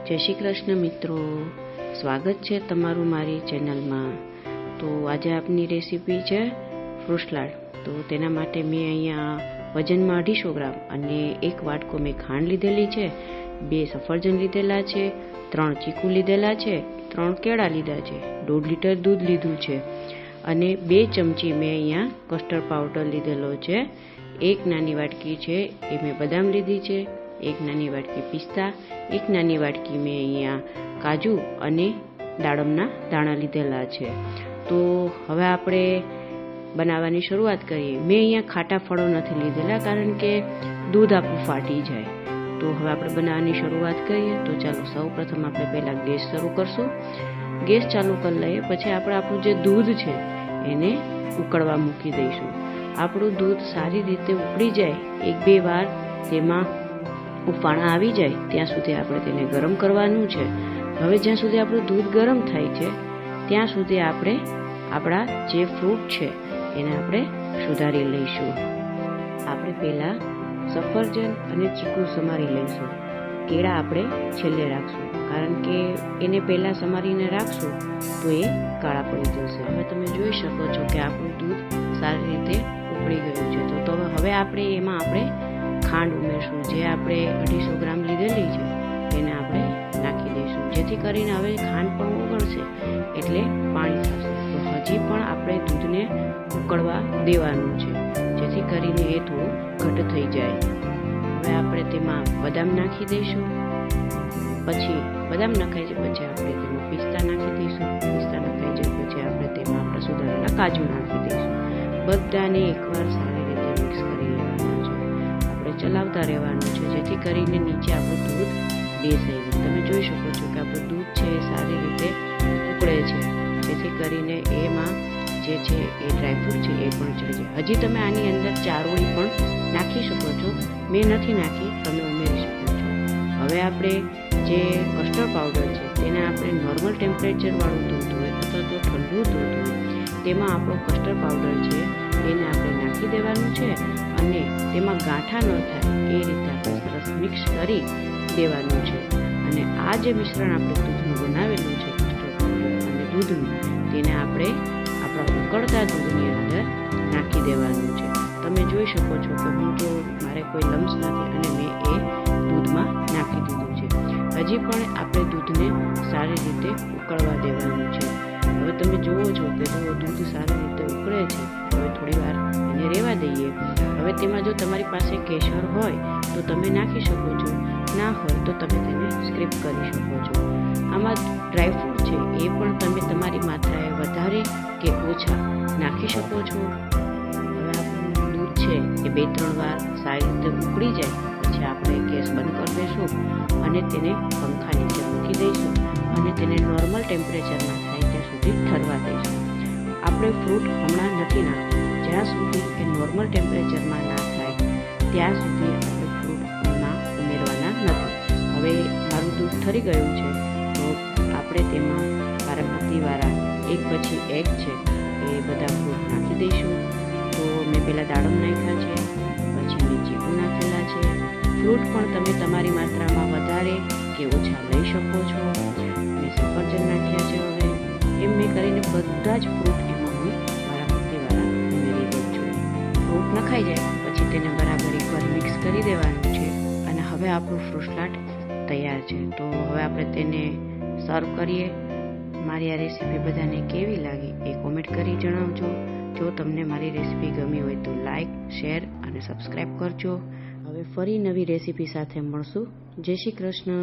જય શ્રી કૃષ્ણ મિત્રો, સ્વાગત છે તમારું મારી ચેનલમાં। તો આજે આપની રેસીપી છે ફ્રૂટ સલાડ। તો તેના માટે મેં અહીંયા વજનમાં 250 ગ્રામ અને 1 વાટકો મેં ખાંડ લીધેલી છે, 2 સફરજન લીધેલા છે, 3 ચીકુ લીધેલા છે, 3 કેળા લીધા છે, 1.5 લીટર દૂધ લીધું છે અને 2 ચમચી મેં અહીંયા કસ્ટર્ડ પાવડર લીધેલો છે। 1 નાની વાટકી છે એ મેં બદામ લીધી છે, 1 નાની વાટકી પિસ્તા, 1 નાની વાટકી મેં અહીંયા કાજુ અને દાડમના દાણા લીધેલા છે। તો હવે આપણે બનાવવાની શરૂઆત કરીએ। મેં અહીંયા ખાટા ફળો નથી લીધેલા કારણ કે દૂધ આપણું ફાટી જાય। તો હવે આપણે બનાવવાની શરૂઆત કરીએ। તો ચાલો સૌપ્રથમ આપણે પહેલાં ગેસ શરૂ કરશું। ગેસ ચાલુ કરી લઈએ, પછી આપણે આપણું જે દૂધ છે એને ઉકળવા મૂકી દઈશું। આપણું દૂધ સારી રીતે ઉકળી જાય, 1-2 વાર તેમાં ઉફાણા આવી જાય ત્યાં સુધી આપણે તેને ગરમ કરવાનું છે। હવે જ્યાં સુધી આપણું દૂધ ગરમ થાય છે ત્યાં સુધી આપણે આપણા જે ફ્રૂટ છે એને આપણે સુધારી લઈશું। આપણે પહેલાં સફરજન અને ચીકુ સમારી લઈશું, કેળા આપણે છેલ્લે રાખશું કારણ કે એને પહેલાં સમારીને રાખશું તો એ કાળા પડી જશે। હવે તમે જોઈ શકો છો કે આપણું દૂધ સારી રીતે ઉકળી ગયું છે। તો હવે આપણે એમાં ખાંડ ઉમેરશું, જે આપણે 250 ગ્રામ લીધેલી છે એને આપણે નાખી દઈશું, જેથી કરીને હવે ખાંડ પણ ઓગળશે એટલે પાણી થશે। તો હજી પણ આપણે દૂધને ઉકળવા દેવાનું છે જેથી કરીને એ થોડું ઘટ થઈ જાય। હવે આપણે તેમાં બદામ નાખી દઈશું, પછી બદામ નખાઈ જાય પછી આપણે તેમાં પિસ્તા નાખી દઈશું, પિસ્તા નખાઈ જાય પછી આપણે તેમાં આપણે સુધારેલા કાજુ નાખી દઈશું। બધાને એકવાર સારી રીતે મિક્સ કરી લેવાનું છે, આપણે ચલાવતા રહેવાનું છે જેથી કરીને નીચે આપણું દૂધ બેસાઈ જાય। તમે જોઈ શકો છો કે આપણું દૂધ છે એ સારી રીતે ઉકળે છે, જેથી કરીને એમાં જે છે એ ડ્રાયફ્રૂટ છે એ પણ ચડી જાય। હજી તમે આની અંદર ચારોળી પણ નાખી શકો છો, મેં નથી નાખી, તમે ઉમેરી શકો છો। હવે આપણે જે કસ્ટર્ડ પાવડર છે તેને આપણે નોર્મલ ટેમ્પરેચરવાળું દૂધ હોય અથવા તો ઠંડુ દૂધ હોય તેમાં આપણો કસ્ટર્ડ પાવડર છે એને આપણે નાખી દેવાનું છે અને તેમાં ગાંઠા ન થાય એ રીતે આપણે સરસ મિક્સ કરી દેવાનું છે। અને આ જે મિશ્રણ આપણે દૂધનું બનાવેલું છે કસ્ટર્ડ પાવડર અને દૂધનું, તેને આપણે આપણા ઉકળતા દૂધની અંદર નાખી દેવાનું છે। તમે જોઈ શકો છો કે મારે કોઈ લમ્સ નથી અને મેં એ દૂધમાં નાખી દીધું છે। હજી પણ આપણે દૂધને સારી રીતે ઉકળવા દેવાનું છે। હવે તમે જુઓ છો કે દૂધ સારી રીતે ઉકળે છે, હવે થોડી વાર એને રહેવા દઈએ। હવે તેમાં જો તમારી પાસે કેસર હોય તો તમે નાખી શકો છો, ના હોય તો તમે તેને સ્ક્રીપ કરી શકો છો। આમાં ડ્રાયફ્રૂટ છે એ પણ તમે તમારી માત્રાએ વધારે કે ઓછા નાખી શકો છો। હવે આપણું દૂધ છે એ 2-3 વાર સારી રીતે ઉકળી જાય પછી આપણે ગેસ બંધ કરી દઈશું અને તેને પંખા નીચે મૂકી દઈશું અને તેને નોર્મલ ટેમ્પરેચરમાં થાય ત્યાં સુધી ઠરવા દઈશું। આપણે ફ્રૂટ હમણાં નથી નાખવું, જ્યાં સુધી એ નોર્મલ ટેમ્પરેચરમાં ના થાય ત્યાં સુધી આપણે ફ્રૂટ હમણાં ઉમેરવાના નથી। હવે મારું દૂધ ઠરી ગયું છે તો આપણે તેમાં વારાફરતીવાળા એક પછી એક છે એ બધા ફ્રૂટ નાખી દઈશું। તો મેં પહેલાં દાડમ નાખ્યા છે, પછી મેં ચીકુ નાખેલા છે, ફ્રૂટ પણ તમે તમારી માત્રામાં વધારે કે ઓછા લઈ શકો છો। મેં સફરજન નાખ્યા છે। હવે એમ મેં કરીને બધા જ ફ્રૂટ એમાં હું વારાફરતીવાળા ઉમેરી દઉં છું। ફ્રૂટ નખાઈ જાય પછી તેને બરાબર એકવાર મિક્સ કરી દેવાનું છે અને હવે આપણું ફ્રૂટ સલાડ તૈયાર છે। તો હવે આપણે તેને સર્વ કરીએ। મારી આ રેસીપી બધાને કેવી લાગી એ કોમેન્ટ કરી જણાવજો। જો તમને મારી રેસીપી ગમી હોય તો લાઈક, શેર અને સબસ્ક્રાઈબ કરજો। હવે ફરી નવી રેસીપી સાથે મળશું। જય શ્રી કૃષ્ણ।